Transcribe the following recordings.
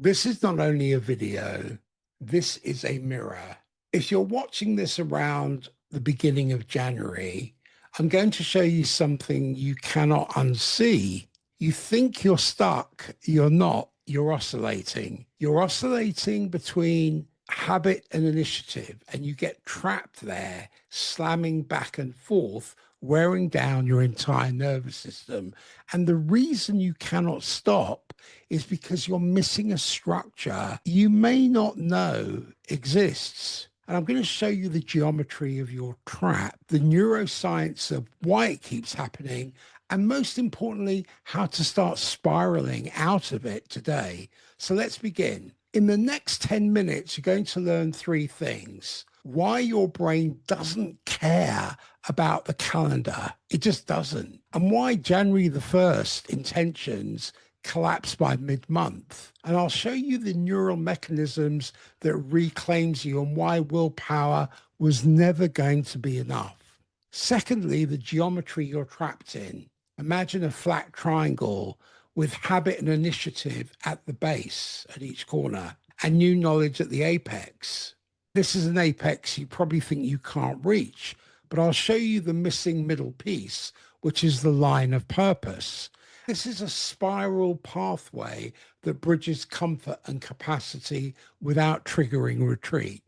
This is not only a video, this is a mirror. If you're watching this around the beginning of January, I'm going to show you something you cannot unsee. You think you're stuck, you're not, you're oscillating. You're oscillating between habit and initiative, and you get trapped there, slamming back and forth, wearing down your entire nervous system. And the reason you cannot stop is because you're missing a structure you may not know exists. And I'm going to show you the geometry of your trap, the neuroscience of why it keeps happening, and most importantly, how to start spiraling out of it today. So let's begin. In the next 10 minutes, you're going to learn three things. Why your brain doesn't care about the calendar. It just doesn't. And why January the 1st intentions collapse by mid-month. And I'll show you the neural mechanisms that reclaims you and why willpower was never going to be enough. Secondly, the geometry you're trapped in. Imagine a flat triangle with habit and initiative at the base at each corner and new knowledge at the apex. This is an apex you probably think you can't reach, but I'll show you the missing middle piece, which is the line of purpose. This is a spiral pathway that bridges comfort and capacity without triggering retreat.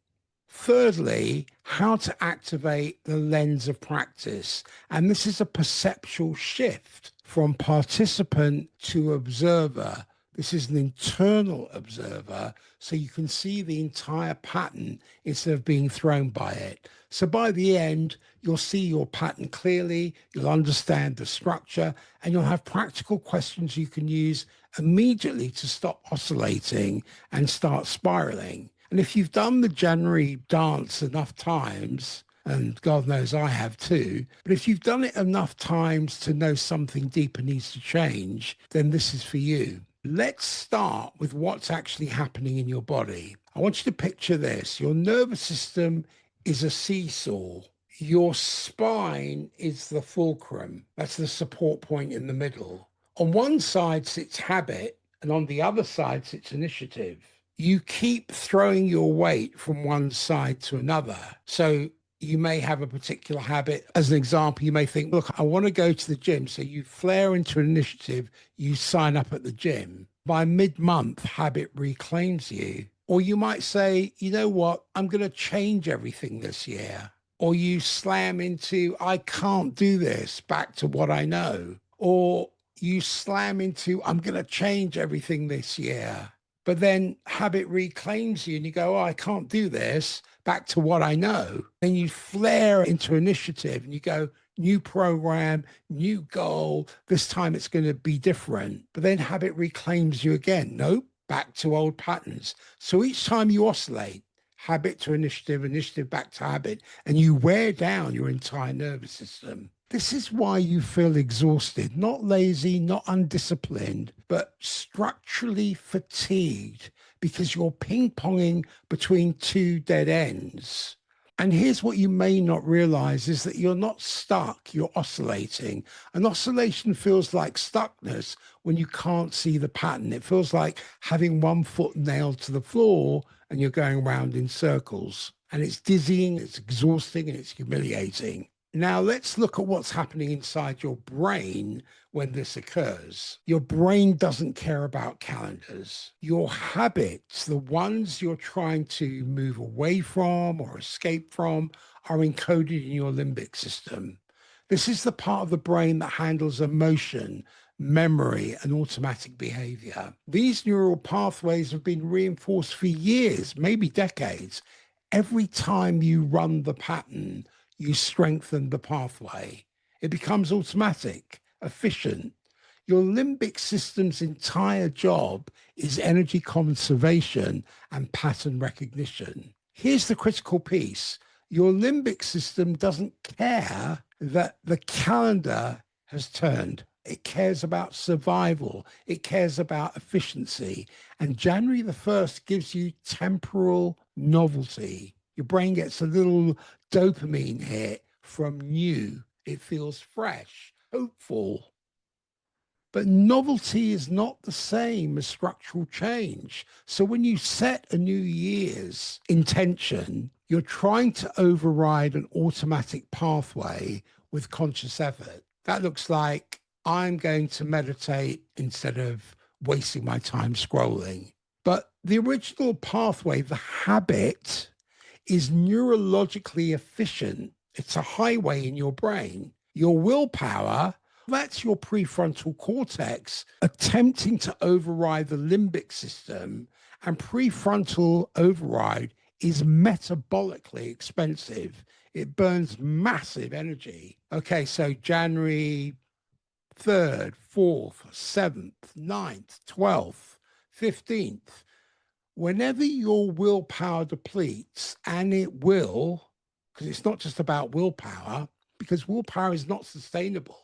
Thirdly, how to activate the lens of practice. And this is a perceptual shift from participant to observer. This is an internal observer, so you can see the entire pattern instead of being thrown by it. So by the end, you'll see your pattern clearly, you'll understand the structure, and you'll have practical questions you can use immediately to stop oscillating and start spiraling. And if you've done the January dance enough times, and God knows I have too, but if you've done it enough times to know something deeper needs to change, then this is for you. Let's start with what's actually happening in your body. I want you to picture this. Your nervous system is a seesaw. Your spine is the fulcrum. That's the support point in the middle. On one side sits habit, and on the other side sits initiative. You keep throwing your weight from one side to another. So you may have a particular habit. As an example, you may think, look, I want to go to the gym. So you flare into an initiative, you sign up at the gym. By mid-month, habit reclaims you. Or you might say, you know what, I'm going to change everything this year. Or you slam into, I can't do this, back to what I know. Or you slam into, I'm going to change everything this year. But then habit reclaims you and you go, oh, I can't do this, back to what I know. Then you flare into initiative and you go, new program, new goal. This time it's going to be different. But then habit reclaims you again. Nope, back to old patterns. So each time you oscillate, habit to initiative, initiative back to habit, and you wear down your entire nervous system. This is why you feel exhausted, not lazy, not undisciplined, but structurally fatigued because you're ping-ponging between two dead ends. And here's what you may not realize is that you're not stuck, you're oscillating. An oscillation feels like stuckness when you can't see the pattern. It feels like having one foot nailed to the floor and you're going around in circles. And it's dizzying, it's exhausting, and it's humiliating. Now, let's look at what's happening inside your brain when this occurs. Your brain doesn't care about calendars. Your habits, the ones you're trying to move away from or escape from, are encoded in your limbic system. This is the part of the brain that handles emotion, memory, and automatic behavior. These neural pathways have been reinforced for years, maybe decades. Every time you run the pattern, you strengthen the pathway. It becomes automatic, efficient. Your limbic system's entire job is energy conservation and pattern recognition. Here's the critical piece. Your limbic system doesn't care that the calendar has turned. It cares about survival. It cares about efficiency. And January the 1st gives you temporal novelty. Your brain gets a little dopamine hit from new. It feels fresh, hopeful. But novelty is not the same as structural change. So when you set a New Year's intention, you're trying to override an automatic pathway with conscious effort. That looks like I'm going to meditate instead of wasting my time scrolling. But the original pathway, the habit, is neurologically efficient. It's a highway in your brain. Your willpower, that's your prefrontal cortex attempting to override the limbic system, and prefrontal override is metabolically expensive. It burns massive energy. Okay, so January 3rd, 4th, 7th, 9th, 12th, 15th, whenever your willpower depletes, and it will, because it's not just about willpower, because willpower is not sustainable.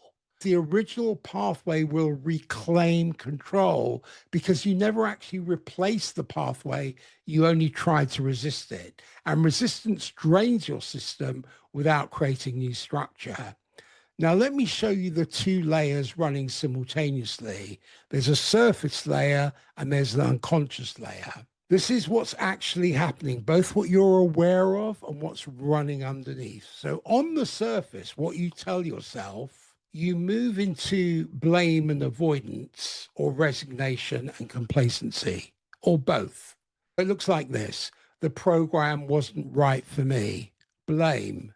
The original pathway will reclaim control because you never actually replace the pathway. You only try to resist it. And resistance drains your system without creating new structure. Now, let me show you the two layers running simultaneously. There's a surface layer and there's an unconscious layer. This is what's actually happening, both what you're aware of and what's running underneath. So on the surface, what you tell yourself, you move into blame and avoidance, or resignation and complacency, or both. It looks like this. The program wasn't right for me. Blame.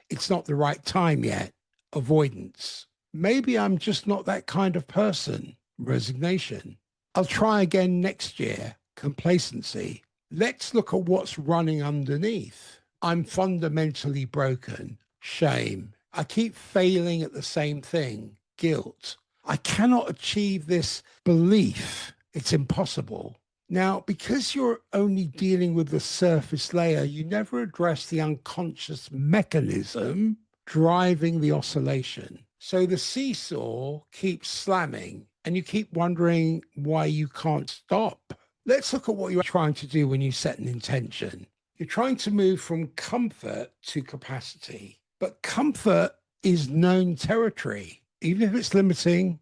It's not the right time yet. Avoidance. Maybe I'm just not that kind of person. Resignation. I'll try again next year. Complacency. Let's look at what's running underneath. I'm fundamentally broken. Shame. I keep failing at the same thing. Guilt. I cannot achieve this belief. It's impossible. Now, because you're only dealing with the surface layer, you never address the unconscious mechanism driving the oscillation. So the seesaw keeps slamming and you keep wondering why you can't stop. Let's look at what you're trying to do when you set an intention. You're trying to move from comfort to capacity, but comfort is known territory. Even if it's limiting,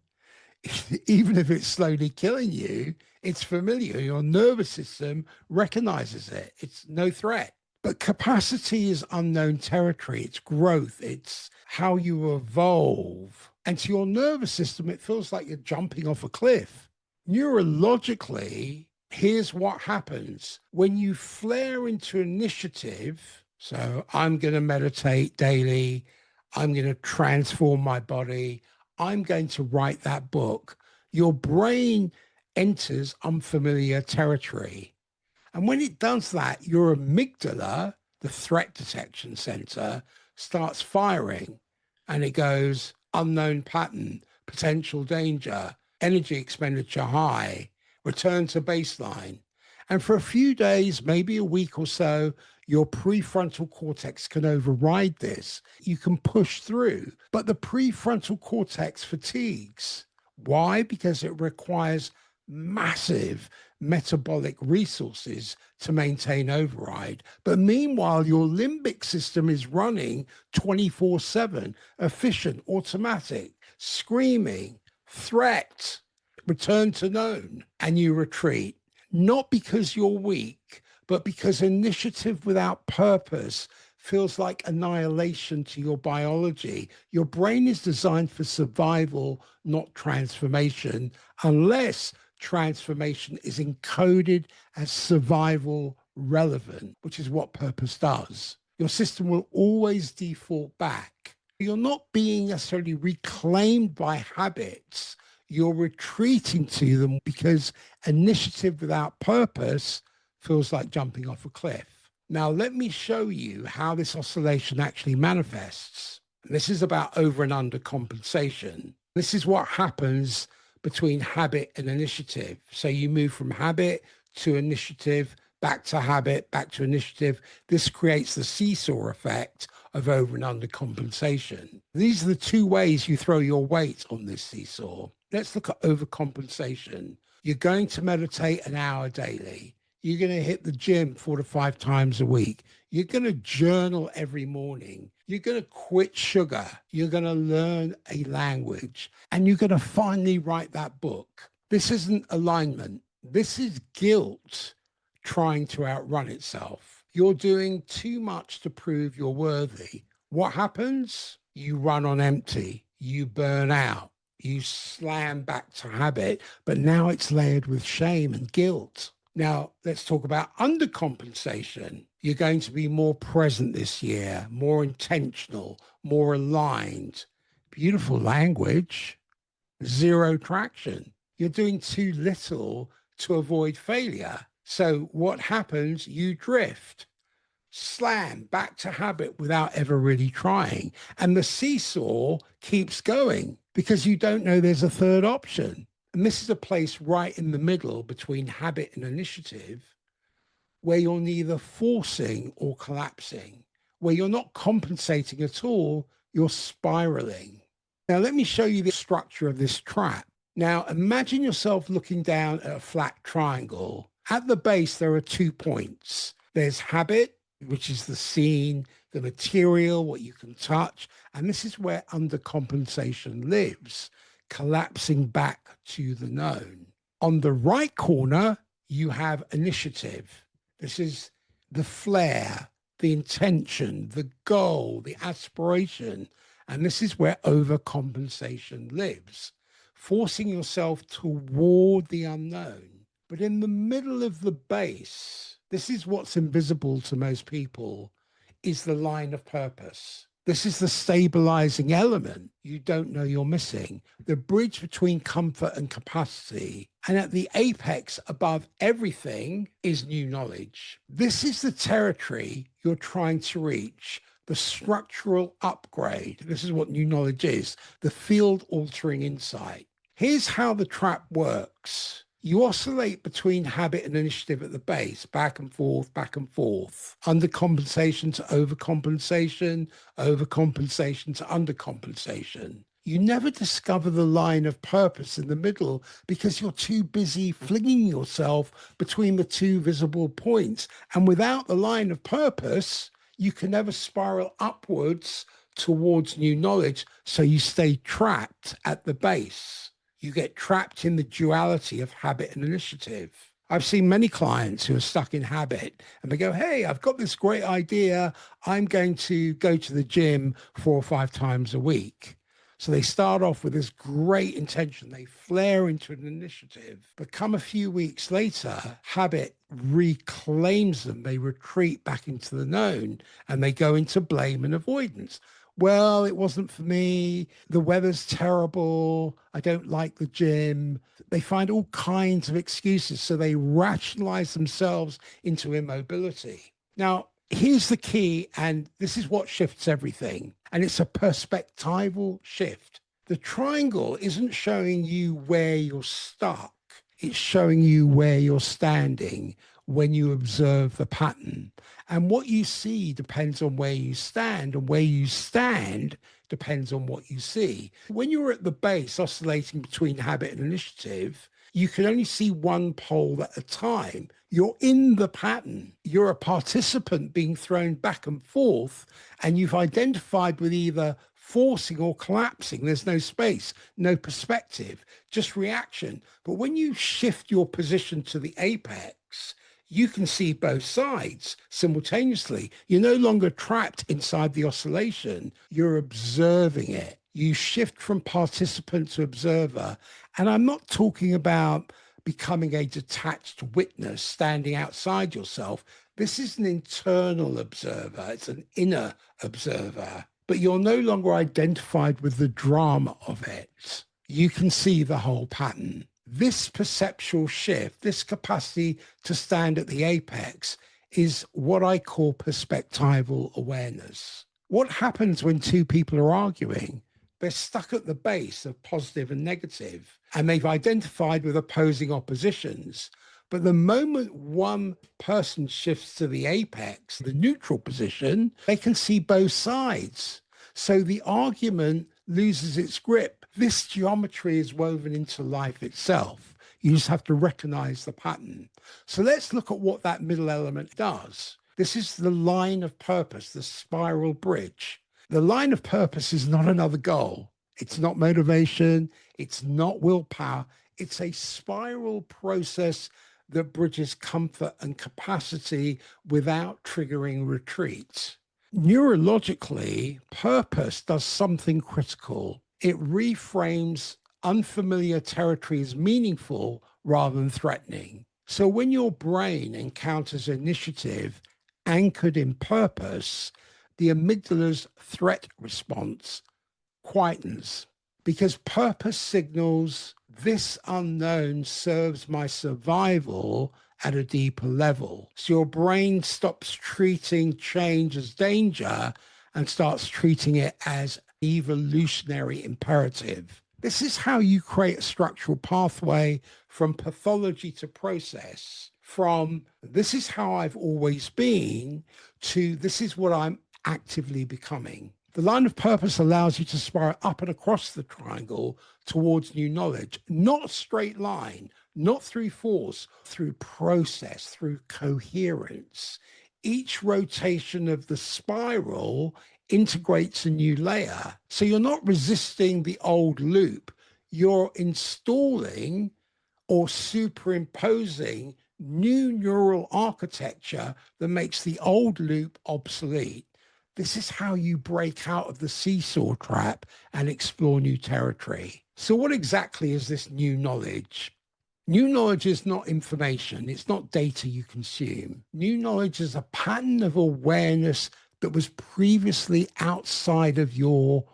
even if it's slowly killing you, it's familiar. Your nervous system recognizes it. It's no threat. But capacity is unknown territory. It's growth. It's how you evolve. And to your nervous system, it feels like you're jumping off a cliff. Neurologically, here's what happens when you flare into initiative. So I'm going to meditate daily. I'm going to transform my body. I'm going to write that book. Your brain enters unfamiliar territory. And when it does that, your amygdala, the threat detection center, starts firing and it goes unknown pattern, potential danger, energy expenditure high, return to baseline. And for a few days, maybe a week or so, your prefrontal cortex can override this. You can push through, but the prefrontal cortex fatigues. Why? Because it requires massive metabolic resources to maintain override. But meanwhile, your limbic system is running 24/7, efficient, automatic, screaming, threat, return to known, and you retreat. Not because you're weak, but because initiative without purpose feels like annihilation to your biology. Your brain is designed for survival, not transformation, unless transformation is encoded as survival relevant, which is what purpose does. Your system will always default back. You're not being necessarily reclaimed by habits. You're retreating to them because initiative without purpose feels like jumping off a cliff. Now, let me show you how this oscillation actually manifests. This is about over and under compensation. This is what happens between habit and initiative. So you move from habit to initiative, back to habit, back to initiative. This creates the seesaw effect of over and under compensation. These are the two ways you throw your weight on this seesaw. Let's look at overcompensation. You're going to meditate an hour daily. You're going to hit the gym 4 to 5 times a week. You're going to journal every morning. You're going to quit sugar. You're going to learn a language. And you're going to finally write that book. This isn't alignment. This is guilt trying to outrun itself. You're doing too much to prove you're worthy. What happens? You run on empty. You burn out. You slam back to habit, but now it's layered with shame and guilt. Now, let's talk about undercompensation. You're going to be more present this year, more intentional, more aligned. Beautiful language, zero traction. You're doing too little to avoid failure. So what happens? You drift, slam back to habit without ever really trying. And the seesaw keeps going because you don't know there's a third option. And this is a place right in the middle between habit and initiative where you're neither forcing or collapsing, where you're not compensating at all, you're spiraling. Now, let me show you the structure of this trap. Now, imagine yourself looking down at a flat triangle. At the base, there are 2 points. There's habit, which is the scene, the material, what you can touch. And this is where undercompensation lives, collapsing back to the known. On the right corner, you have initiative. This is the flair, the intention, the goal, the aspiration. And this is where overcompensation lives, forcing yourself toward the unknown. But in the middle of the base, this is what's invisible to most people, is the line of purpose. This is the stabilizing element you don't know you're missing, the bridge between comfort and capacity. And at the apex above everything is new knowledge. This is the territory you're trying to reach, the structural upgrade. This is what new knowledge is, the field-altering insight. Here's how the trap works. You oscillate between habit and initiative at the base, back and forth, undercompensation to overcompensation, overcompensation to undercompensation. You never discover the line of purpose in the middle because you're too busy flinging yourself between the two visible points. And without the line of purpose, you can never spiral upwards towards new knowledge. So you stay trapped at the base. You get trapped in the duality of habit and initiative. I've seen many clients who are stuck in habit and they go, hey, I've got this great idea. I'm going to go to the gym 4 or 5 times a week. So they start off with this great intention. They flare into an initiative, but come a few weeks later, habit reclaims them. They retreat back into the known and they go into blame and avoidance. Well, it wasn't for me. The weather's terrible. I don't like the gym. They find all kinds of excuses. So they rationalize themselves into immobility. Now, here's the key, and this is what shifts everything. And it's a perspectival shift. The triangle isn't showing you where you're stuck. It's showing you where you're standing when you observe the pattern. And what you see depends on where you stand, and where you stand depends on what you see. When you're at the base, oscillating between habit and initiative, you can only see one pole at a time. You're in the pattern. You're a participant being thrown back and forth, and you've identified with either forcing or collapsing. There's no space, no perspective, just reaction. But when you shift your position to the apex, you can see both sides simultaneously. You're no longer trapped inside the oscillation. You're observing it. You shift from participant to observer. And I'm not talking about becoming a detached witness standing outside yourself. This is an internal observer. It's an inner observer. But you're no longer identified with the drama of it. You can see the whole pattern. This perceptual shift, this capacity to stand at the apex, is what I call perspectival awareness. What happens when two people are arguing? They're stuck at the base of positive and negative, and they've identified with opposing oppositions. But the moment one person shifts to the apex, the neutral position, they can see both sides. So the argument loses its grip. This geometry is woven into life itself. You just have to recognize the pattern. So let's look at what that middle element does. This is the line of purpose, the spiral bridge. The line of purpose is not another goal. It's not motivation. It's not willpower. It's a spiral process that bridges comfort and capacity without triggering retreat. Neurologically, purpose does something critical. It reframes unfamiliar territory as meaningful rather than threatening. So when your brain encounters initiative anchored in purpose, the amygdala's threat response quietens because purpose signals this unknown serves my survival at a deeper level. So your brain stops treating change as danger and starts treating it as evolutionary imperative. This is how you create a structural pathway from pathology to process, from this is how I've always been to this is what I'm actively becoming. The line of purpose allows you to spiral up and across the triangle towards new knowledge, not a straight line, not through force, through process, through coherence. Each rotation of the spiral integrates a new layer. So you're not resisting the old loop, you're installing or superimposing new neural architecture that makes the old loop obsolete. This is how you break out of the seesaw trap and explore new territory. So what exactly is this new knowledge? New knowledge is not information. It's not data you consume. New knowledge is a pattern of awareness that was previously outside of your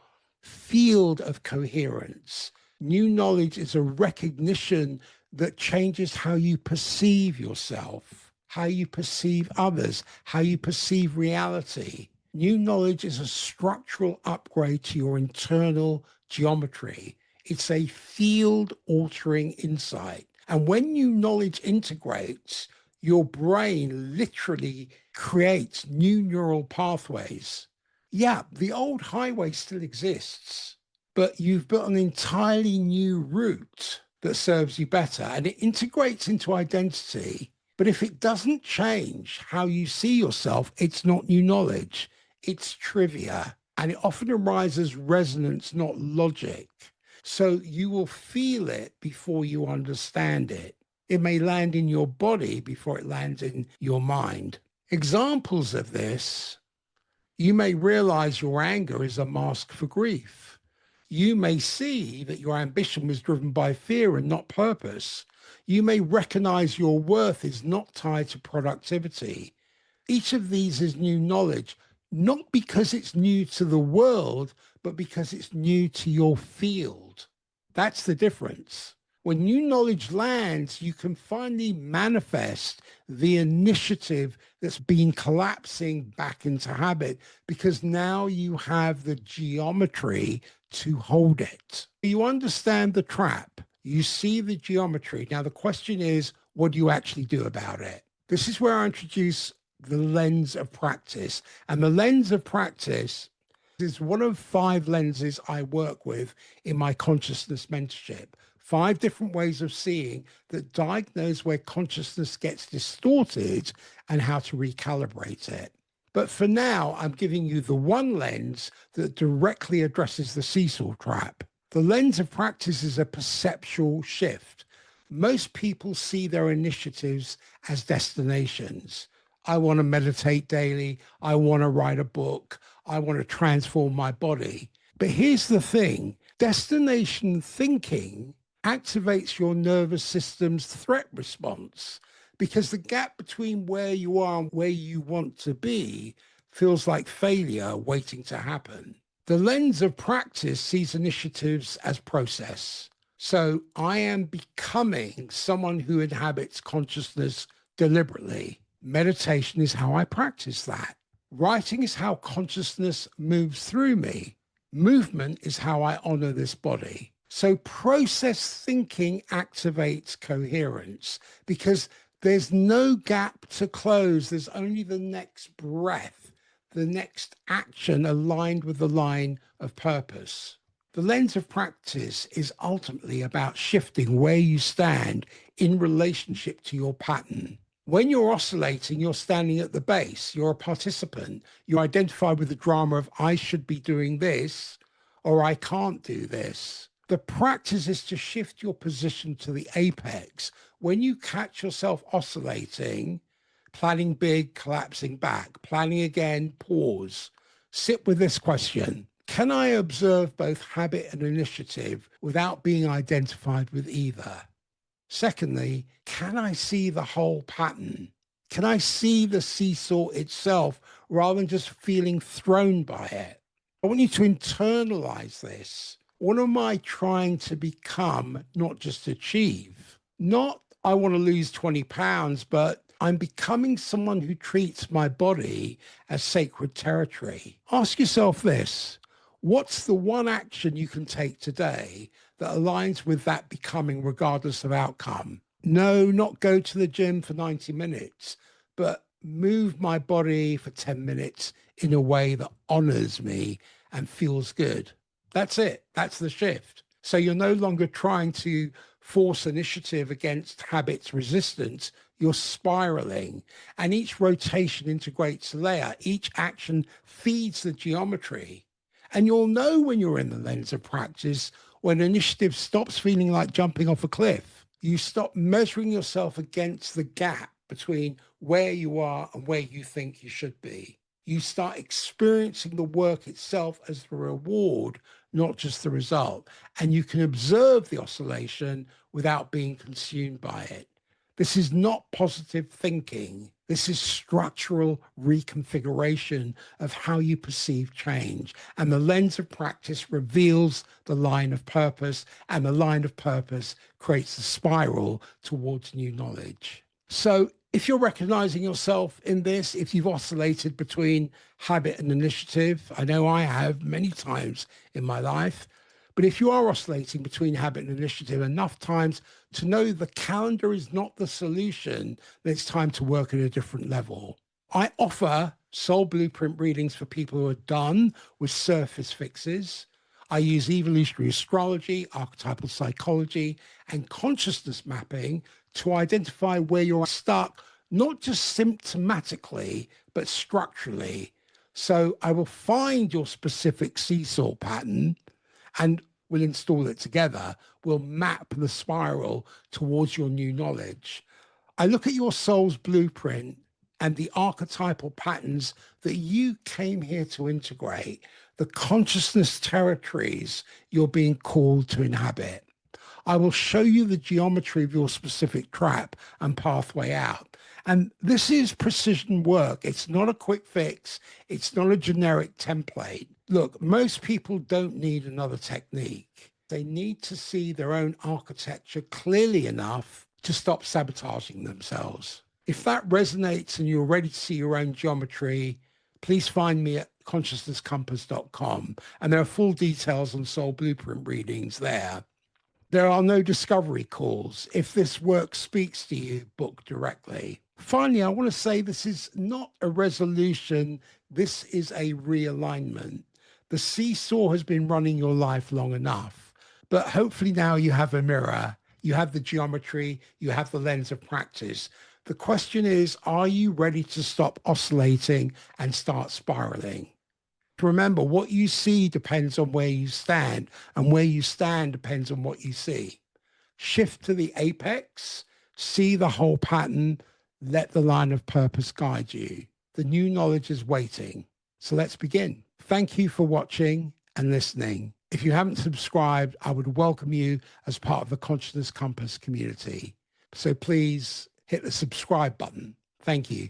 field of coherence. New knowledge is a recognition that changes how you perceive yourself, how you perceive others, how you perceive reality. New knowledge is a structural upgrade to your internal geometry. It's a field-altering insight. And when new knowledge integrates, your brain literally creates new neural pathways. Yeah, the old highway still exists, but you've built an entirely new route that serves you better, and it integrates into identity. But if it doesn't change how you see yourself, it's not new knowledge. It's trivia, and it often arises resonance, not logic. So you will feel it before you understand it. It may land in your body before it lands in your mind. Examples of this: you may realize your anger is a mask for grief. You may see that your ambition was driven by fear and not purpose. You may recognize your worth is not tied to productivity. Each of these is new knowledge, not because it's new to the world, but because it's new to your field. That's the difference. When new knowledge lands, you can finally manifest the initiative that's been collapsing back into habit because now you have the geometry to hold it. You understand the trap. You see the geometry. Now, the question is, what do you actually do about it? This is where I introduce the lens of practice. And the lens of practice is one of 5 lenses I work with in my consciousness mentorship. 5 different ways of seeing that diagnose where consciousness gets distorted and how to recalibrate it. But for now, I'm giving you the one lens that directly addresses the seesaw trap. The lens of practice is a perceptual shift. Most people see their initiatives as destinations. I want to meditate daily. I want to write a book. I want to transform my body. But here's the thing. Destination thinking activates your nervous system's threat response because the gap between where you are and where you want to be feels like failure waiting to happen. The lens of practice sees initiatives as process. So I am becoming someone who inhabits consciousness deliberately. Meditation is how I practice that. Writing is how consciousness moves through me. Movement is how I honor this body. So process thinking activates coherence because there's no gap to close. There's only the next breath, the next action aligned with the line of purpose. The lens of practice is ultimately about shifting where you stand in relationship to your pattern. When you're oscillating, you're standing at the base. You're a participant. You identify with the drama of I should be doing this or I can't do this. The practice is to shift your position to the apex. When you catch yourself oscillating, planning big, collapsing back, planning again, pause. Sit with this question. Can I observe both habit and initiative without being identified with either? Secondly, can I see the whole pattern? Can I see the seesaw itself rather than just feeling thrown by it? I want you to internalize this. What am I trying to become, not just achieve? Not, I want to lose 20 pounds, but I'm becoming someone who treats my body as sacred territory. Ask yourself this. What's the one action you can take today that aligns with that becoming regardless of outcome? No, not go to the gym for 90 minutes, but move my body for 10 minutes in a way that honors me and feels good. That's it. That's the shift. So you're no longer trying to force initiative against habit's resistance. You're spiraling, and each rotation integrates a layer. Each action feeds the geometry. And you'll know when you're in the lens of practice when initiative stops feeling like jumping off a cliff. You stop measuring yourself against the gap between where you are and where you think you should be. You start experiencing the work itself as the reward, not just the result. And you can observe the oscillation without being consumed by it. This is not positive thinking. This is structural reconfiguration of how you perceive change. And the lens of practice reveals the line of purpose, and the line of purpose creates the spiral towards new knowledge. So if you're recognizing yourself in this, if you've oscillated between habit and initiative, I know I have many times in my life, but if you are oscillating between habit and initiative enough times to know the calendar is not the solution, then it's time to work at a different level. I offer soul blueprint readings for people who are done with surface fixes. I use evolutionary astrology, archetypal psychology, and consciousness mapping to identify where you're stuck, not just symptomatically, but structurally. So I will find your specific seesaw pattern and we'll install it together. We'll map the spiral towards your new knowledge. I look at your soul's blueprint and the archetypal patterns that you came here to integrate, the consciousness territories you're being called to inhabit. I will show you the geometry of your specific trap and pathway out. And this is precision work. It's not a quick fix. It's not a generic template. Look, most people don't need another technique. They need to see their own architecture clearly enough to stop sabotaging themselves. If that resonates and you're ready to see your own geometry, please find me at consciousnesscompass.com. And there are full details on soul blueprint readings there. There are no discovery calls. If this work speaks to you, book directly. Finally, I want to say this is not a resolution. This is a realignment. The seesaw has been running your life long enough, but hopefully now you have a mirror, you have the geometry, you have the lens of practice. The question is, are you ready to stop oscillating and start spiraling? Remember, what you see depends on where you stand, and where you stand depends on what you see. Shift to the apex, see the whole pattern, let the line of purpose guide you. The new knowledge is waiting. So let's begin. Thank you for watching and listening. If you haven't subscribed, I would welcome you as part of the Consciousness Compass community. So please hit the subscribe button. Thank you.